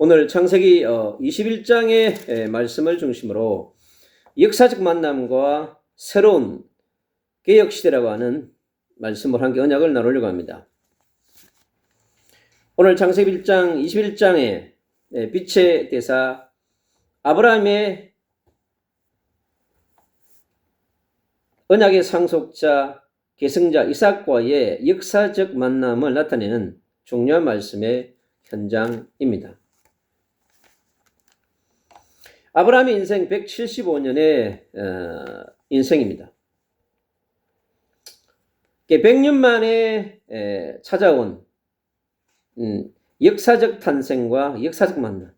오늘 창세기 21장의 말씀을 중심으로 역사적 만남과 새로운 개혁시대라고 하는 말씀을 함께 언약을 나누려고 합니다. 오늘 창세기 1장 21장의 빛의 대사 아브라함의 언약의 상속자 계승자 이삭과의 역사적 만남을 나타내는 중요한 말씀의 현장입니다. 아브라함의 인생 175년의 인생입니다. 100년 만에 찾아온 역사적 탄생과 역사적 만남.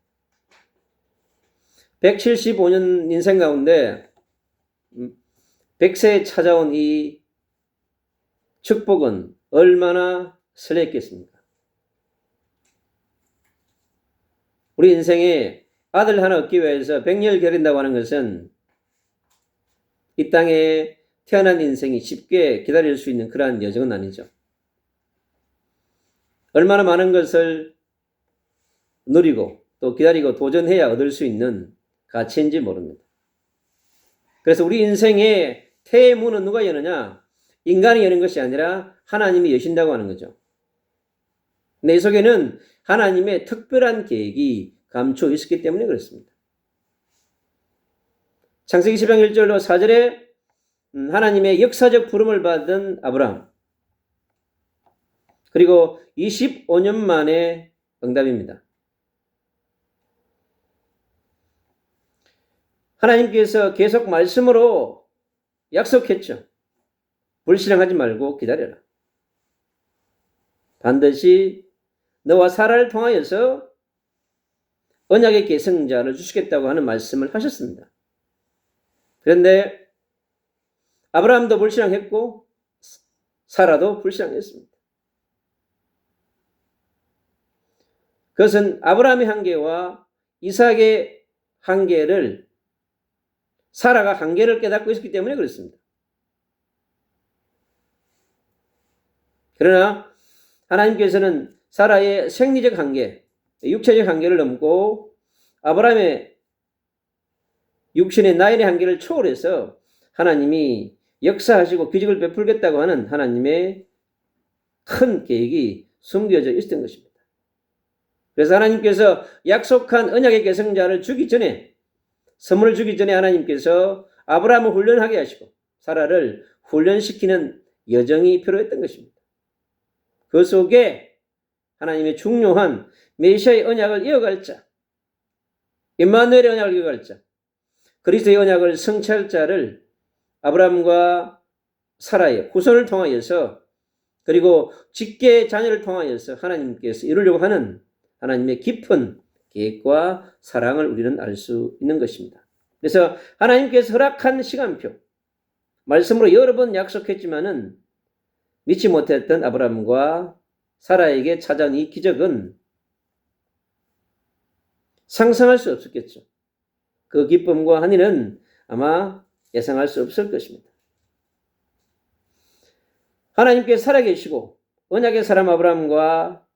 175년 인생 가운데 100세에 찾아온 이 축복은 얼마나 설레했겠습니까? 우리 인생에 아들 하나 얻기 위해서 100년을 기다린다고 하는 것은 이 땅에 태어난 인생이 쉽게 기다릴 수 있는 그러한 여정은 아니죠. 얼마나 많은 것을 누리고 또 기다리고 도전해야 얻을 수 있는 가치인지 모릅니다. 그래서 우리 인생의 태의 문은 누가 여느냐? 인간이 여는 것이 아니라 하나님이 여신다고 하는 거죠. 근데 이 속에는 하나님의 특별한 계획이 감추어 있었기 때문에 그렇습니다. 창세기 10장 1절로 4절에 하나님의 역사적 부름을 받은 아브라함, 그리고 25년 만에 응답입니다. 하나님께서 계속 말씀으로 약속했죠. 불신앙하지 말고 기다려라. 반드시 너와 사라를 통하여서 언약의 계승자를 주시겠다고 하는 말씀을 하셨습니다. 그런데 아브라함도 불신앙했고 사라도 불신앙했습니다. 그것은 아브라함의 한계와 이삭의 한계를 사라가 한계를 깨닫고 있었기 때문에 그렇습니다. 그러나 하나님께서는 사라의 생리적 한계, 육체적 한계를 넘고 아브라함의 육신의 나이의 한계를 초월해서 하나님이 역사하시고 기적을 베풀겠다고 하는 하나님의 큰 계획이 숨겨져 있었던 것입니다. 그래서 하나님께서 약속한 언약의 계승자를 주기 전에, 선물을 주기 전에 하나님께서 아브라함을 훈련하게 하시고 사라를 훈련시키는 여정이 필요했던 것입니다. 그 속에 하나님의 중요한 메시아의 언약을 이어갈 자, 임마누엘의 언약을 이어갈 자, 그리스도의 언약을 성취할 자를 아브라함과 사라의 후손을 통하여서, 그리고 직계 자녀를 통하여서 하나님께서 이루려고 하는 하나님의 깊은 계획과 사랑을 우리는 알 수 있는 것입니다. 그래서 하나님께서 허락한 시간표, 말씀으로 여러 번 약속했지만은 믿지 못했던 아브라함과 사라에게 찾아온 이 기적은 상상할 수 없었겠죠. 그 기쁨과 한의는 아마 예상할 수 없을 것입니다. 하나님께서 살아계시고 언약의 사람 아브라함과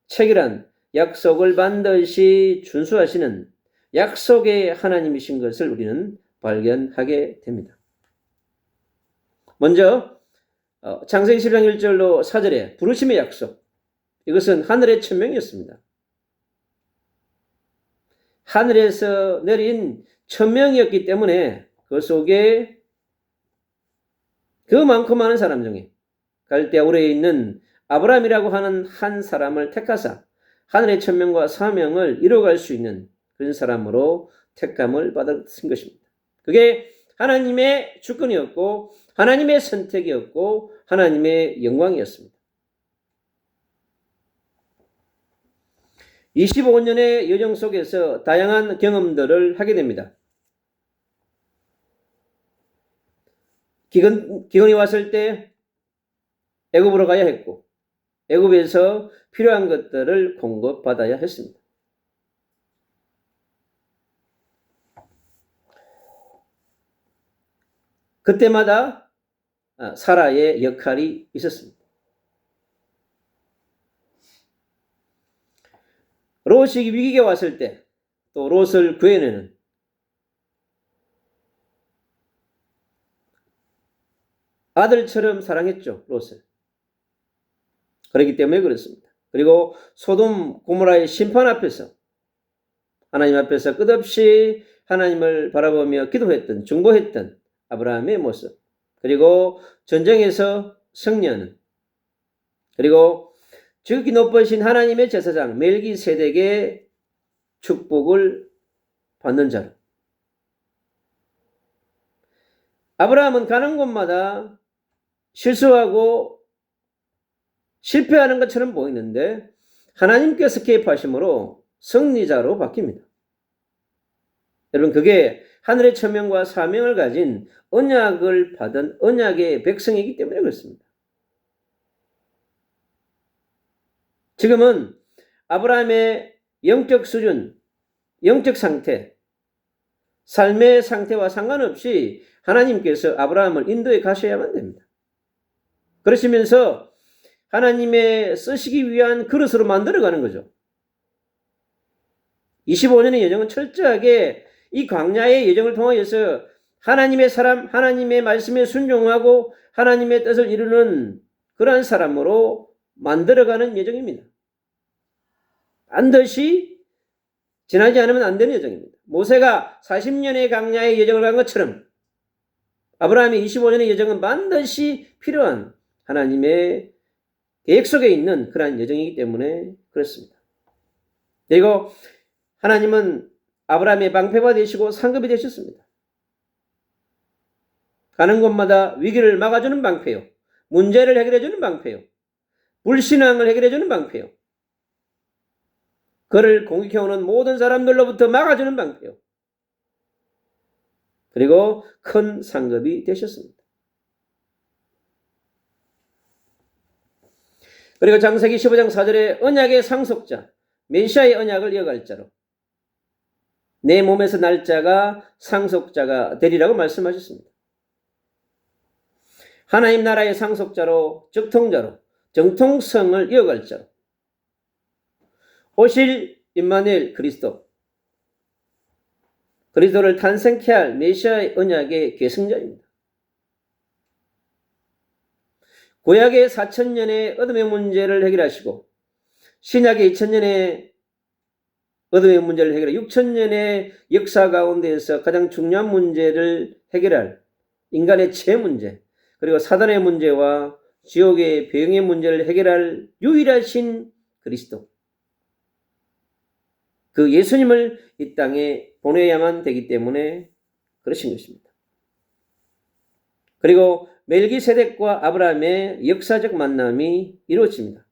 체결한 약속을 반드시 준수하시는 약속의 하나님이신 것을 우리는 발견하게 됩니다. 먼저 창세기 10장 1절로 4절에 부르심의 약속, 이것은 하늘의 천명이었습니다. 하늘에서 내린 천명이었기 때문에 그 속에 그 많고 많은 사람 중에 갈대아 우르에 있는 아브라함이라고 하는 한 사람을 택하사 하늘의 천명과 사명을 이뤄갈 수 있는 그런 사람으로 택감을 받았던 것입니다. 그게 하나님의 주권이었고 하나님의 선택이었고 하나님의 영광이었습니다. 25년의 여정 속에서 다양한 경험들을 하게 됩니다. 기근이 왔을 때 애굽으로 가야 했고 애굽에서 필요한 것들을 공급받아야 했습니다. 그때마다 사라의 역할이 있었습니다. 롯이 위기에 왔을 때 또 롯을 구해내는 아들처럼 사랑했죠, 롯을. 그렇기 때문에 그렇습니다. 그리고 소돔 고모라의 심판 앞에서 하나님 앞에서 끝없이 하나님을 바라보며 기도했던, 중보했던 아브라함의 모습, 그리고 전쟁에서 승리하는, 그리고 지극히 높으신 하나님의 제사장 멜기세덱의 축복을 받는 자로. 아브라함은 가는 곳마다 실수하고 실패하는 것처럼 보이는데 하나님께서 개입하심으로 승리자로 바뀝니다. 여러분, 그게 하늘의 천명과 사명을 가진 언약을 받은 언약의 백성이기 때문에 그렇습니다. 지금은 아브라함의 영적 수준, 영적 상태, 삶의 상태와 상관없이 하나님께서 아브라함을 인도해 가셔야만 됩니다. 그러시면서 하나님의 쓰시기 위한 그릇으로 만들어가는 거죠. 25년의 여정은 철저하게 이 광야의 여정을 통하여서 하나님의 사람, 하나님의 말씀에 순종하고 하나님의 뜻을 이루는 그러한 사람으로 만들어가는 여정입니다. 반드시 지나지 않으면 안 되는 여정입니다. 모세가 40년의 광야의 여정을 간 것처럼 아브라함의 25년의 여정은 반드시 필요한 하나님의 계획 속에 있는 그러한 여정이기 때문에 그렇습니다. 그리고 하나님은 아브라함의 방패가 되시고 상급이 되셨습니다. 가는 곳마다 위기를 막아주는 방패요, 문제를 해결해주는 방패요, 불신앙을 해결해주는 방패요, 그를 공격해오는 모든 사람들로부터 막아주는 방패요, 그리고 큰 상급이 되셨습니다. 그리고 창세기 15장 4절에 언약의 상속자, 메시아의 언약을 이어갈 자로 내 몸에서 날 자가 상속자가 되리라고 말씀하셨습니다. 하나님 나라의 상속자로, 적통자로, 정통성을 이어갈 자로 오실 임마누엘 그리스도, 그리스도를 탄생케 할 메시아의 언약의 계승자입니다. 구약의 4000년의 어둠의 문제를 해결하시고 신약의 2000년의 어둠의 문제를 해결해 6000년의 역사 가운데에서 가장 중요한 문제를 해결할 인간의 죄 문제, 그리고 사단의 문제와 지옥의 병의 문제를 해결할 유일하신 그리스도, 그 예수님을 이 땅에 보내야만 되기 때문에 그러신 것입니다. 그리고 멜기세덱과 아브라함의 역사적 만남이 이루어집니다.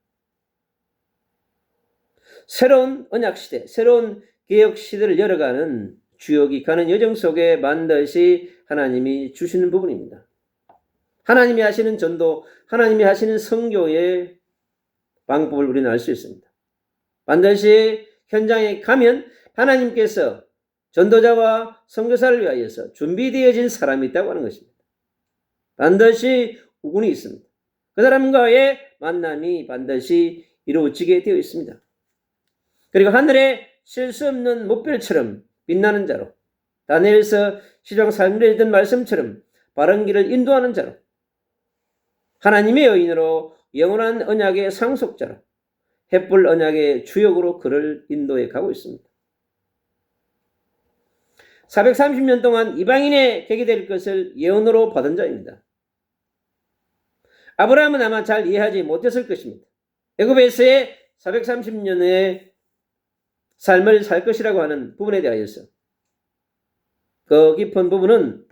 새로운 언약시대, 새로운 개혁시대를 열어가는 주역이 가는 여정 속에 반드시 하나님이 주시는 부분입니다. 하나님이 하시는 전도, 하나님이 하시는 선교의 방법을 우리는 알 수 있습니다. 반드시 현장에 가면 하나님께서 전도자와 선교사를 위하여서 준비되어진 사람이 있다고 하는 것입니다. 반드시 우군이 있습니다. 그 사람과의 만남이 반드시 이루어지게 되어 있습니다. 그리고 하늘에 쉴 수 없는 목별처럼 빛나는 자로, 다니엘서 10장 3절에 있던 말씀처럼 바른 길을 인도하는 자로, 하나님의 여인으로 영원한 언약의 상속자로, 햇불 언약의 주역으로 그를 인도해 가고 있습니다. 430년 동안 이방인의 객이 될 것을 예언으로 받은 자입니다. 아브라함은 아마 잘 이해하지 못했을 것입니다. 애굽에서의 430년의 삶을 살 것이라고 하는 부분에 대하여서 그 깊은 부분은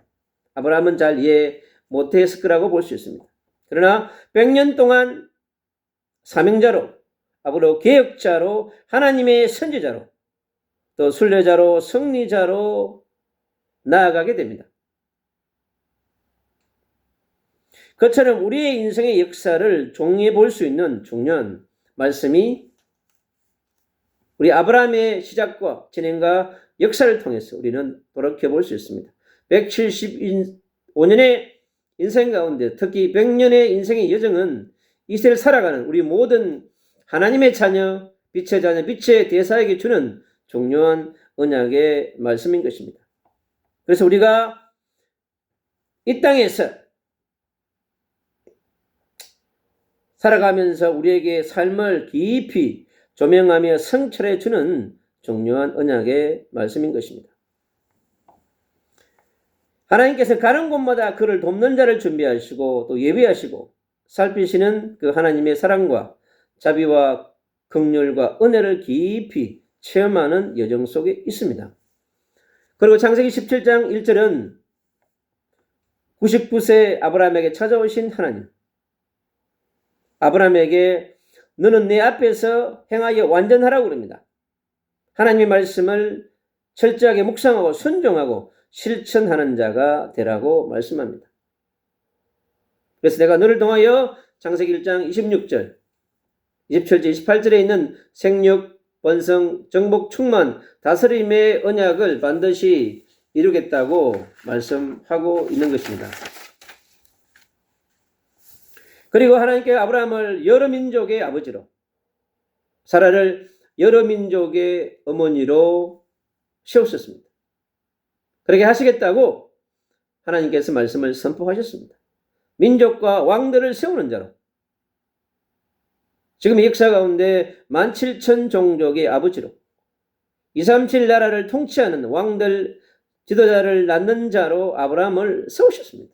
아브라함은 잘 이해 못했을 거라고 볼 수 있습니다. 그러나 100년 동안 사명자로, 앞으로 개혁자로, 하나님의 선지자로, 또 순례자로, 승리자로 나아가게 됩니다. 그처럼 우리의 인생의 역사를 종이해 볼 수 있는 중요한 말씀이 우리 아브라함의 시작과 진행과 역사를 통해서 우리는 돌이켜볼 수 있습니다. 175년의 인생 가운데 특히 100년의 인생의 여정은 이 세를 살아가는 우리 모든 하나님의 자녀, 빛의 자녀, 빛의 대사에게 주는 중요한 언약의 말씀인 것입니다. 그래서 우리가 이 땅에서 살아가면서 우리에게 삶을 깊이 조명하며 성찰해 주는 중요한 언약의 말씀인 것입니다. 하나님께서 가는 곳마다 그를 돕는 자를 준비하시고 또 예비하시고 살피시는 그 하나님의 사랑과 자비와 긍휼과 은혜를 깊이 체험하는 여정 속에 있습니다. 그리고 창세기 17장 1절은 99세 아브라함에게 찾아오신 하나님, 아브라함에게 너는 내 앞에서 행하여 완전하라고 그럽니다. 하나님의 말씀을 철저하게 묵상하고 순종하고 실천하는 자가 되라고 말씀합니다. 그래서 내가 너를 통하여 창세기 1장 26절, 27절, 28절에 있는 생육, 번성, 정복, 충만, 다스림의 언약을 반드시 이루겠다고 말씀하고 있는 것입니다. 그리고 하나님께 아브라함을 여러 민족의 아버지로, 사라를 여러 민족의 어머니로 세우셨습니다. 그렇게 하시겠다고 하나님께서 말씀을 선포하셨습니다. 민족과 왕들을 세우는 자로, 지금 이 역사 가운데 17,000 종족의 아버지로 237 나라를 통치하는 왕들, 지도자를 낳는 자로 아브라함을 세우셨습니다.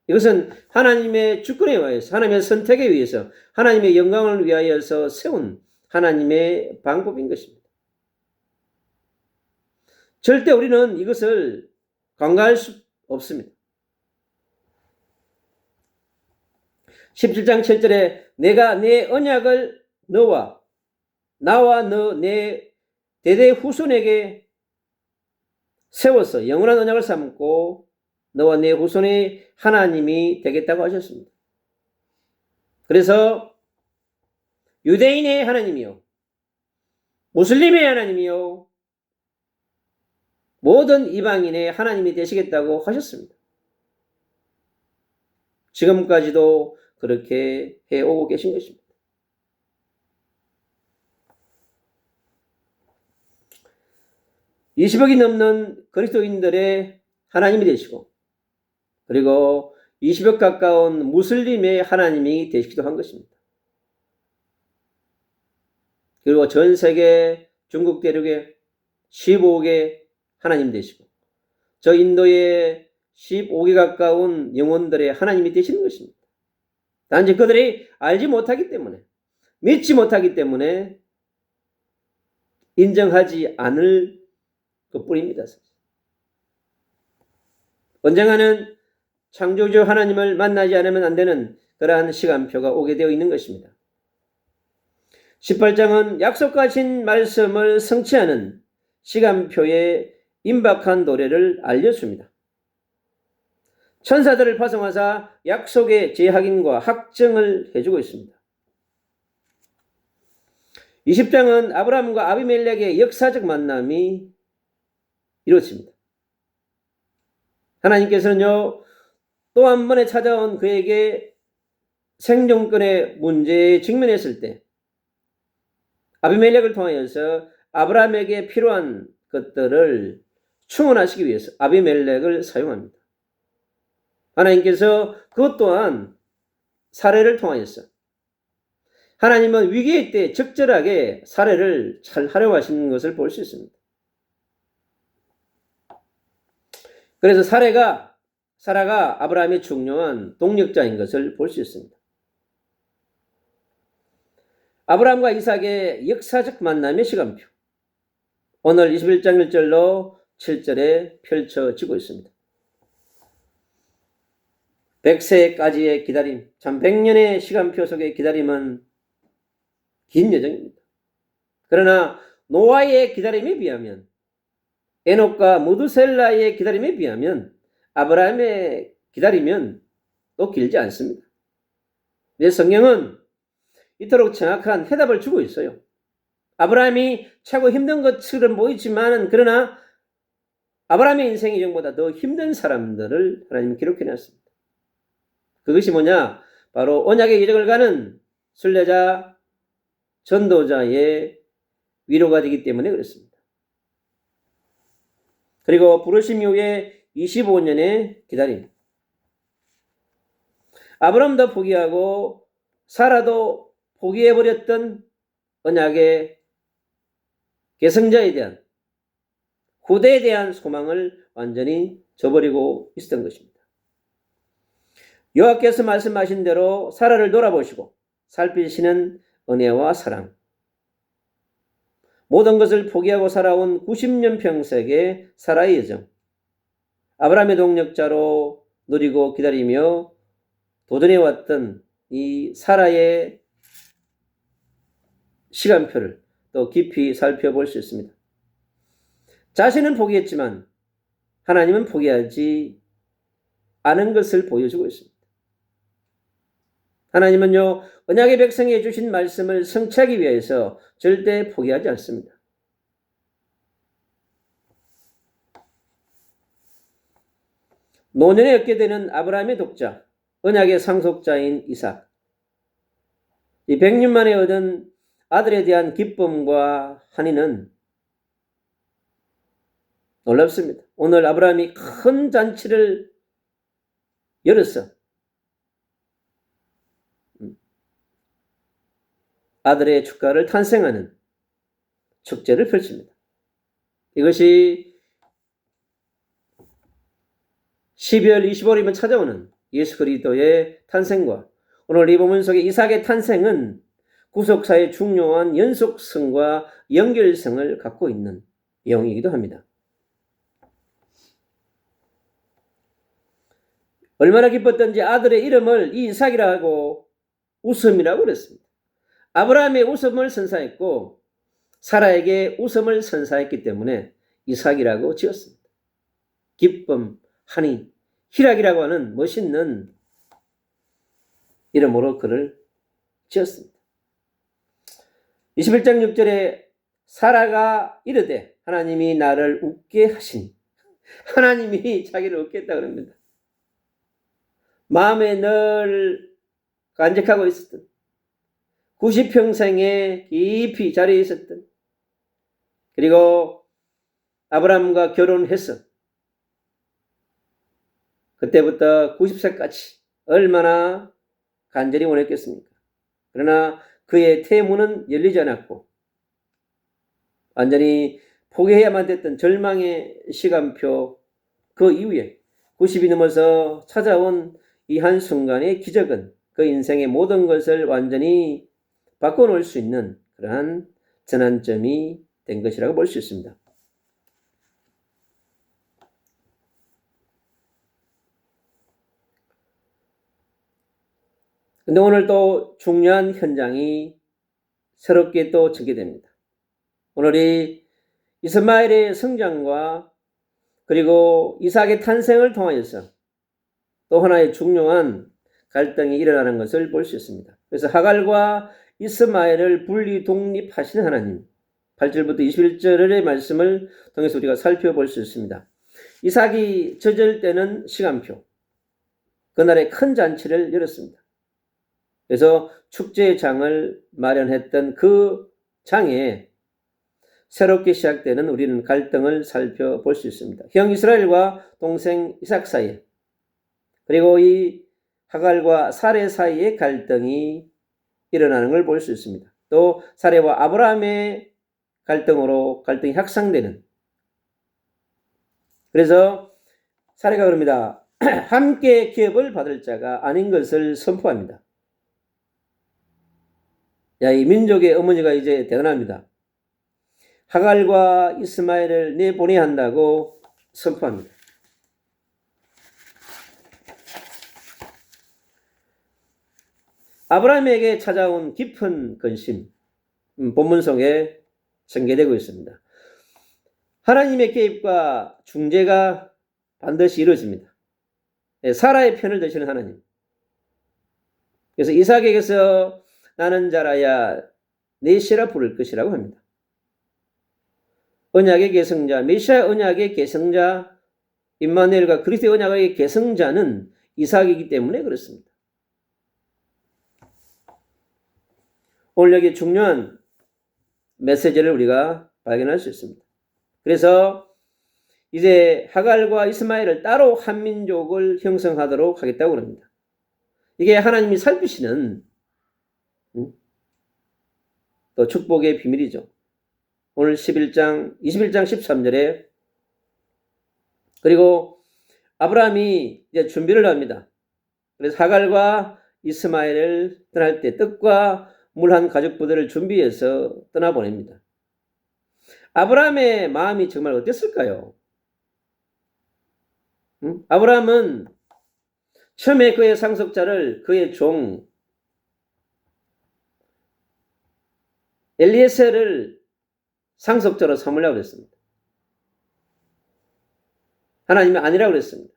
이것은 하나님의 주권에 의해서, 하나님의 선택에 의해서, 하나님의 영광을 위하여서 세운 하나님의 방법인 것입니다. 절대 우리는 이것을 간과할 수 없습니다. 17장 7절에 내가 내 언약을 나와 너 내 대대 후손에게 세워서 영원한 언약을 삼고 너와 내 후손의 하나님이 되겠다고 하셨습니다. 그래서 유대인의 하나님이요, 무슬림의 하나님이요, 모든 이방인의 하나님이 되시겠다고 하셨습니다. 지금까지도 그렇게 해오고 계신 것입니다. 20억이 넘는 그리스도인들의 하나님이 되시고, 그리고 20억 가까운 무슬림의 하나님이 되시기도 한 것입니다. 그리고 전 세계 중국 대륙의 15억의 하나님 되시고, 저 인도의 15개 가까운 영혼들의 하나님이 되시는 것입니다. 단지 그들이 알지 못하기 때문에, 믿지 못하기 때문에 인정하지 않을 것뿐입니다. 언젠가는 창조주 하나님을 만나지 않으면 안 되는 그러한 시간표가 오게 되어 있는 것입니다. 18장은 약속하신 말씀을 성취하는 시간표에 임박한 노래를 알려줍니다. 천사들을 파송하사 약속의 재확인과 확정을 해주고 있습니다. 20장은 아브라함과 아비멜렉의 역사적 만남이 이루어집니다. 하나님께서는요, 또 한 번에 찾아온 그에게 생존권의 문제에 직면했을 때 아비멜렉을 통하여서 아브라함에게 필요한 것들을 충원하시기 위해서 아비멜렉을 사용합니다. 하나님께서 그것 또한 사례를 통하여서, 하나님은 위기의 때 적절하게 사례를 잘 활용하시는 것을 볼 수 있습니다. 그래서 사라가 아브라함의 중요한 동력자인 것을 볼 수 있습니다. 아브라함과 이삭의 역사적 만남의 시간표, 오늘 21장 1절로 7절에 펼쳐지고 있습니다. 100세까지의 기다림, 참 100년의 시간표 속의 기다림은 긴 여정입니다. 그러나 노아의 기다림에 비하면, 에녹과 무두셀라의 기다림에 비하면 아브라함의 기다림은 또 길지 않습니다. 내 성경은 이토록 정확한 해답을 주고 있어요. 아브라함이 최고 힘든 것처럼 보이지만, 그러나 아브라함의 인생 이전보다 더 힘든 사람들을 하나님이 기록해놨습니다. 그것이 뭐냐? 바로 언약의 여정을 가는 순례자, 전도자의 위로가 되기 때문에 그렇습니다. 그리고 부르심 이후에 25년의 기다림. 아브라함도 포기하고 사라도 포기해버렸던 언약의 계승자에 대한, 후대에 대한 소망을 완전히 저버리고 있었던 것입니다. 여호와께서 말씀하신 대로 사라를 돌아보시고 살피시는 은혜와 사랑, 모든 것을 포기하고 살아온 90년 평생의 사라의 여정, 아브라함의 동력자로 누리고 기다리며 도전해왔던 이 사라의 시간표를 또 깊이 살펴볼 수 있습니다. 자신은 포기했지만 하나님은 포기하지 않은 것을 보여주고 있습니다. 하나님은요, 언약의 백성에게 주신 말씀을 성취하기 위해서 절대 포기하지 않습니다. 노년에 얻게 되는 아브라함의 독자, 언약의 상속자인 이삭. 이 100년 만에 얻은 아들에 대한 기쁨과 한의는 놀랍습니다. 오늘 아브라함이 큰 잔치를 열어서 아들의 축가를 탄생하는 축제를 펼칩니다. 이것이 12월 25일이면 찾아오는 예수 그리스도의 탄생과 오늘 이 본문 속의 이삭의 탄생은 구속사의 중요한 연속성과 연결성을 갖고 있는 내용이기도 합니다. 얼마나 기뻤던지 아들의 이름을 이삭이라 하고 웃음이라고 그랬습니다. 아브라함의 웃음을 선사했고 사라에게 웃음을 선사했기 때문에 이삭이라고 지었습니다. 기쁨, 한이, 희락이라고 하는 멋있는 이름으로 그를 지었습니다. 21장 6절에 사라가 이르되 하나님이 나를 웃게 하시니, 하나님이 자기를 웃게 했다고 합니다. 마음에 늘 간직하고 있었던 90평생에 깊이 자리에 있었던, 그리고 아브라함과 결혼해서 그때부터 90세까지 얼마나 간절히 원했겠습니까? 그러나 그의 태문은 열리지 않았고 완전히 포기해야만 됐던 절망의 시간표, 그 이후에 90이 넘어서 찾아온 이 한순간의 기적은 그 인생의 모든 것을 완전히 바꿔놓을 수 있는 그러한 전환점이 된 것이라고 볼 수 있습니다. 근데 오늘 또 중요한 현장이 새롭게 또 전개됩니다. 오늘이 이스마엘의 성장과 그리고 이삭의 탄생을 통하여서 또 하나의 중요한 갈등이 일어나는 것을 볼 수 있습니다. 그래서 하갈과 이스마엘을 분리 독립하시는 하나님, 8절부터 21절의 말씀을 통해서 우리가 살펴볼 수 있습니다. 이삭이 젖을 때는 시간표, 그날에 큰 잔치를 열었습니다. 그래서 축제장을 마련했던 그 장에 새롭게 시작되는 우리는 갈등을 살펴볼 수 있습니다. 형 이스라엘과 동생 이삭 사이에, 그리고 이 하갈과 사레 사이의 갈등이 일어나는 걸 볼 수 있습니다. 또 사레와 아브라함의 갈등으로 갈등이 확산되는, 그래서 사레가 그럽니다. 함께 기업을 받을 자가 아닌 것을 선포합니다. 야, 이 민족의 어머니가 이제 대단합니다. 하갈과 이스마엘을 내보내야 한다고 선포합니다. 아브라함에게 찾아온 깊은 근심, 본문 속에 전개되고 있습니다. 하나님의 개입과 중재가 반드시 이루어집니다. 사라의 편을 드시는 하나님. 그래서 이삭에게서 나는 자라야 내 씨라 부를 것이라고 합니다. 언약의 계승자, 메시아 언약의 계승자, 임마누엘과 그리스도의 언약의 계승자는 이삭이기 때문에 그렇습니다. 오늘 여기 중요한 메시지를 우리가 발견할 수 있습니다. 그래서 이제 하갈과 이스마엘을 따로 한 민족을 형성하도록 하겠다고 합니다. 이게 하나님이 살피시는 또 축복의 비밀이죠. 오늘 21장 13절에 그리고 아브라함이 이제 준비를 합니다. 그래서 하갈과 이스마엘을 떠날 때 떡과 물 한 가죽부대를 준비해서 떠나보냅니다. 아브라함의 마음이 정말 어땠을까요? 아브라함은 처음에 그의 상속자를 그의 종 엘리에셀을 상속자로 삼으려고 그랬습니다. 하나님이 아니라고 그랬습니다.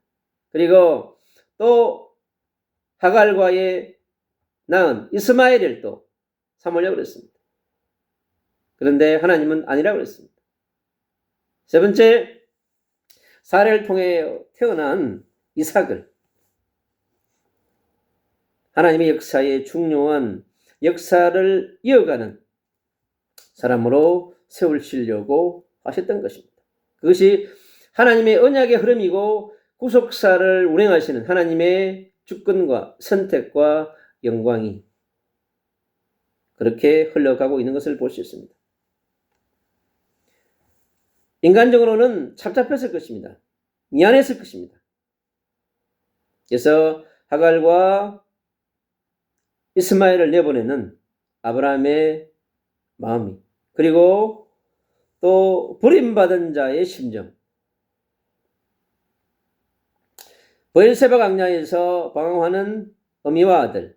그리고 또 하갈과의 낳은 이스마엘을 또 삼으려고 그랬습니다. 그런데 하나님은 아니라고 그랬습니다. 세 번째, 사례를 통해 태어난 이삭을 하나님의 역사의 중요한 역사를 이어가는 사람으로 세우시려고 하셨던 것입니다. 그것이 하나님의 언약의 흐름이고 구속사를 운행하시는 하나님의 주권과 선택과 영광이 그렇게 흘러가고 있는 것을 볼 수 있습니다. 인간적으로는 답답했을 것입니다. 미안했을 것입니다. 그래서 하갈과 이스마엘을 내보내는 아브라함의 마음이 그리고 또 버림받은 자의 심정 브엘세바 광야에서 방황하는 어미와 아들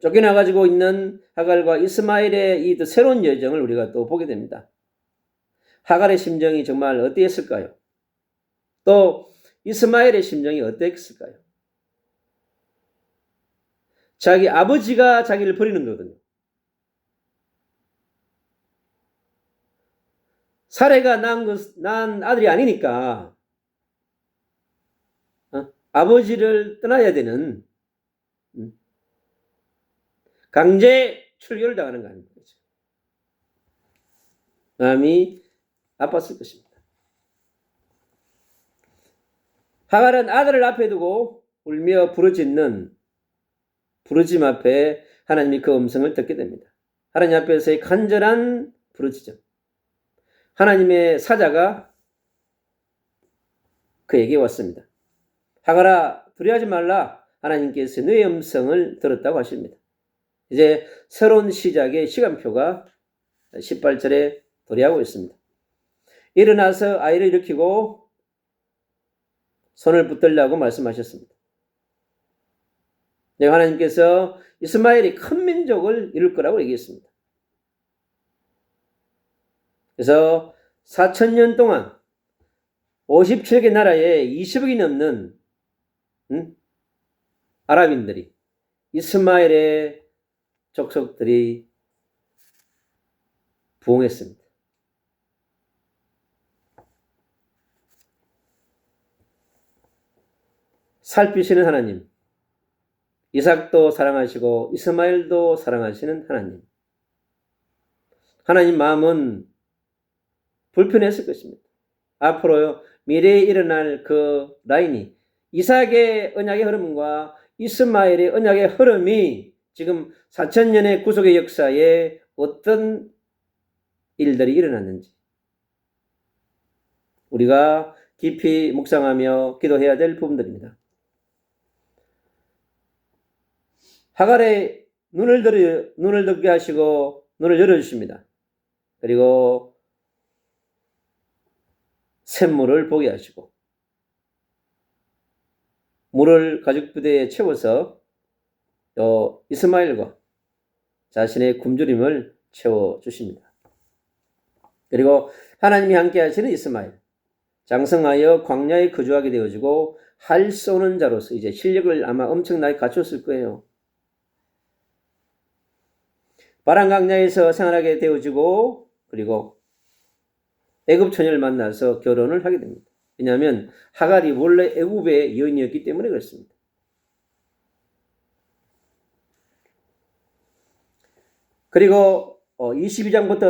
쫓겨나가지고 있는 하갈과 이스마엘의 이 새로운 여정을 우리가 또 보게 됩니다. 하갈의 심정이 정말 어땠을까요? 또 이스마엘의 심정이 어땠을까요? 자기 아버지가 자기를 버리는 거거든요. 사례가 난 아들이 아니니까 아버지를 떠나야 되는 강제 출교를 당하는 거 아닙니까? 마음이 아팠을 것입니다. 하갈은 아들을 앞에 두고 울며 부르짖는 부르짖음 앞에 하나님이 그 음성을 듣게 됩니다. 하나님 앞에서의 간절한 부르짖음. 하나님의 사자가 그에게 왔습니다. 하갈아 두려워하지 말라. 하나님께서 너의 음성을 들었다고 하십니다. 이제 새로운 시작의 시간표가 18절에 도래하고 있습니다. 일어나서 아이를 일으키고 손을 붙들라고 말씀하셨습니다. 하나님께서 이스마엘이 큰 민족을 이룰 거라고 얘기했습니다. 그래서 4,000년 동안 57개 나라에 20억이 넘는 아랍인들이 이스마엘의 족속들이 부흥했습니다. 살피시는 하나님, 이삭도 사랑하시고 이스마엘도 사랑하시는 하나님. 하나님 마음은 불편했을 것입니다. 앞으로 미래에 일어날 그 라인이 이삭의 언약의 흐름과 이스마엘의 언약의 흐름이 지금 4,000년의 구속의 역사에 어떤 일들이 일어났는지 우리가 깊이 묵상하며 기도해야 될 부분들입니다. 하갈의 눈을 듣게 하시고 눈을 열어주십니다. 그리고 샘물을 보게 하시고 물을 가죽부대에 채워서 또 이스마엘과 자신의 굶주림을 채워주십니다. 그리고 하나님이 함께 하시는 이스마엘 장성하여 광야에 거주하게 되어지고 활 쏘는 자로서 이제 실력을 아마 엄청나게 갖췄을 거예요. 바란 광야에서 생활하게 되어지고 그리고 애굽 처녀를 만나서 결혼을 하게 됩니다. 왜냐하면 하갈이 원래 애굽의 여인이었기 때문에 그렇습니다. 그리고 22장부터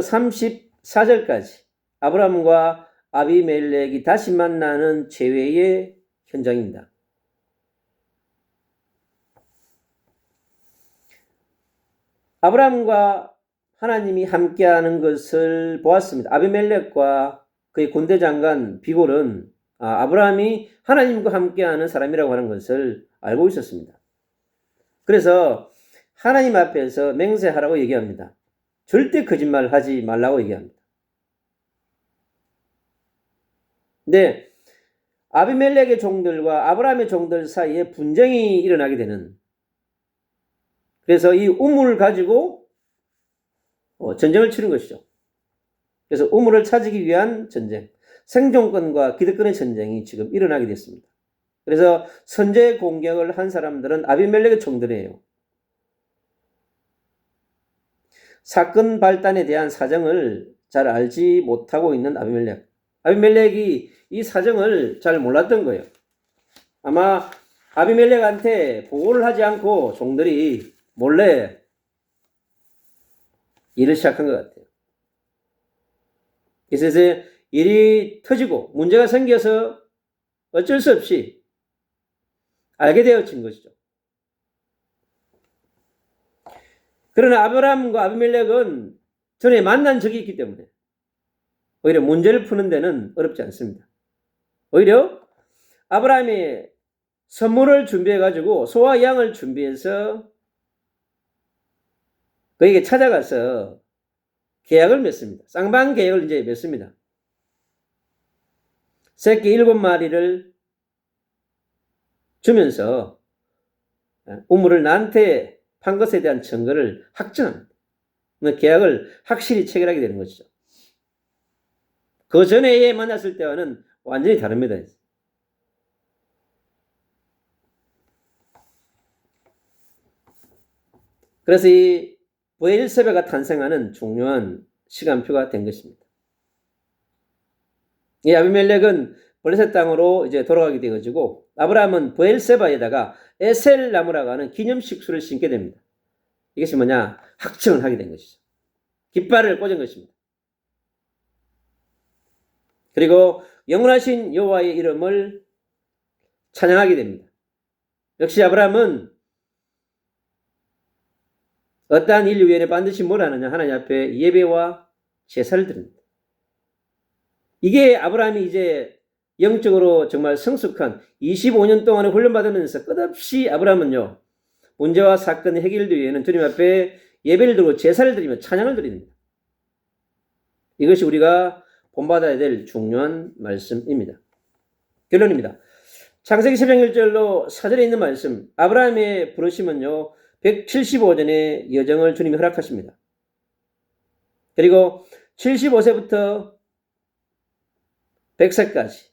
34절까지 아브라함과 아비멜렉이 다시 만나는 재회의 현장입니다. 아브라함과 하나님이 함께하는 것을 보았습니다. 아비멜렉과 그의 군대 장관 비골은 아브라함이 하나님과 함께하는 사람이라고 하는 것을 알고 있었습니다. 그래서 하나님 앞에서 맹세하라고 얘기합니다. 절대 거짓말 하지 말라고 얘기합니다. 근데 아비멜렉의 종들과 아브라함의 종들 사이에 분쟁이 일어나게 되는, 그래서 이 우물을 가지고 전쟁을 치른 것이죠. 그래서 우물을 찾기 위한 전쟁, 생존권과 기득권의 전쟁이 지금 일어나게 됐습니다. 그래서 선제 공격을 한 사람들은 아비멜렉의 종들이에요. 사건 발단에 대한 사정을 잘 알지 못하고 있는 아비멜렉. 아비멜렉이 이 사정을 잘 몰랐던 거예요. 아마 아비멜렉한테 보고를 하지 않고 종들이 몰래 일을 시작한 것 같아요. 그래서 일이 터지고 문제가 생겨서 어쩔 수 없이 알게 되어진 것이죠. 그러나 아브라함과 아비멜렉은 전에 만난 적이 있기 때문에 오히려 문제를 푸는 데는 어렵지 않습니다. 오히려 아브라함이 선물을 준비해가지고 소와 양을 준비해서 그에게 찾아가서 계약을 맺습니다. 쌍방 계약을 이제 맺습니다. 새끼 7마리를 주면서 우물을 나한테 판 것에 대한 증거를 확정합니다. 계약을 확실히 체결하게 되는 것이죠. 그 전에 만났을 때와는 완전히 다릅니다. 그래서 이 브엘세바가 탄생하는 중요한 시간표가 된 것입니다. 이 아비멜렉은 블레셋 땅으로 이제 돌아가게 되어지고 아브라함은 브엘세바에다가 에셀 나무라고 하는 기념 식수를 심게 됩니다. 이것이 뭐냐? 확정을 하게 된 것이죠. 깃발을 꽂은 것입니다. 그리고 영원하신 여호와의 이름을 찬양하게 됩니다. 역시 아브라함은 어떠한 일 위에 반드시 뭘 하느냐? 하나님 앞에 예배와 제사를 드립니다. 이게 아브라함이 이제 영적으로 정말 성숙한 25년 동안의 훈련받으면서 끝없이 아브라함은요, 문제와 사건이 해결되기 위해는 주님 앞에 예배를 드리고 제사를 드리며 찬양을 드립니다. 이것이 우리가 본받아야 될 중요한 말씀입니다. 결론입니다. 창세기 10장 1절로 4절에 있는 말씀, 아브라함의 부르심은요, 175년의 여정을 주님이 허락하십니다. 그리고 75세부터 100세까지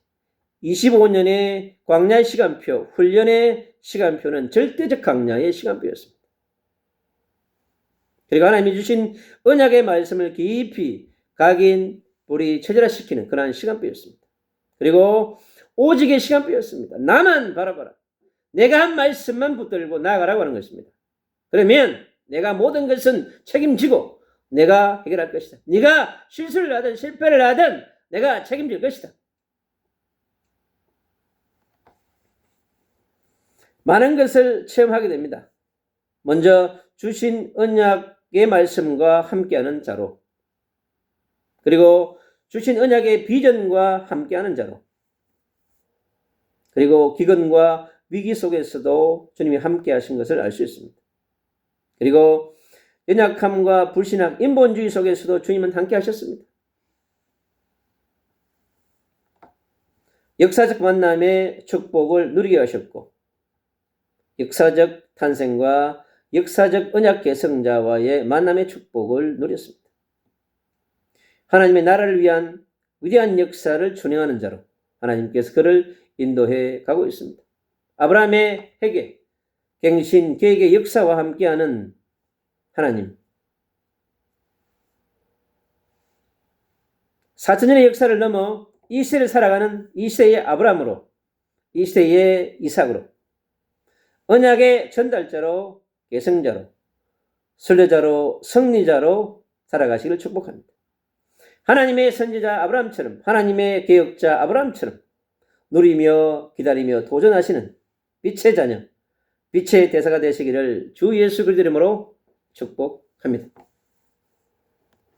25년의 광야의 시간표, 훈련의 시간표는 절대적 광야의 시간표였습니다. 그리고 하나님이 주신 언약의 말씀을 깊이 각인, 뿌리, 체질화시키는 그러한 시간표였습니다. 그리고 오직의 시간표였습니다. 나만 바라봐라. 내가 한 말씀만 붙들고 나아가라고 하는 것입니다. 그러면 내가 모든 것은 책임지고 내가 해결할 것이다. 네가 실수를 하든 실패를 하든 내가 책임질 것이다. 많은 것을 체험하게 됩니다. 먼저 주신 언약의 말씀과 함께하는 자로, 그리고 주신 언약의 비전과 함께하는 자로, 그리고 기근과 위기 속에서도 주님이 함께하신 것을 알 수 있습니다. 그리고 연약함과 불신앙, 인본주의 속에서도 주님은 함께하셨습니다. 역사적 만남의 축복을 누리게 하셨고 역사적 탄생과 역사적 언약 계승자와의 만남의 축복을 누렸습니다. 하나님의 나라를 위한 위대한 역사를 준행하는 자로 하나님께서 그를 인도해 가고 있습니다. 아브라함의 회개, 갱신, 계획의 역사와 함께하는 하나님. 4천년의 역사를 넘어 이 시대를 살아가는 이 시대의 아브라함으로, 이 시대의 이삭으로, 언약의 전달자로, 계승자로, 순례자로 승리자로 살아가시기를 축복합니다. 하나님의 선지자 아브라함처럼, 하나님의 개혁자 아브라함처럼 누리며 기다리며 도전하시는 빛의 자녀, 빛의 대사가 되시기를 주 예수 그리스도 이름으로 축복합니다.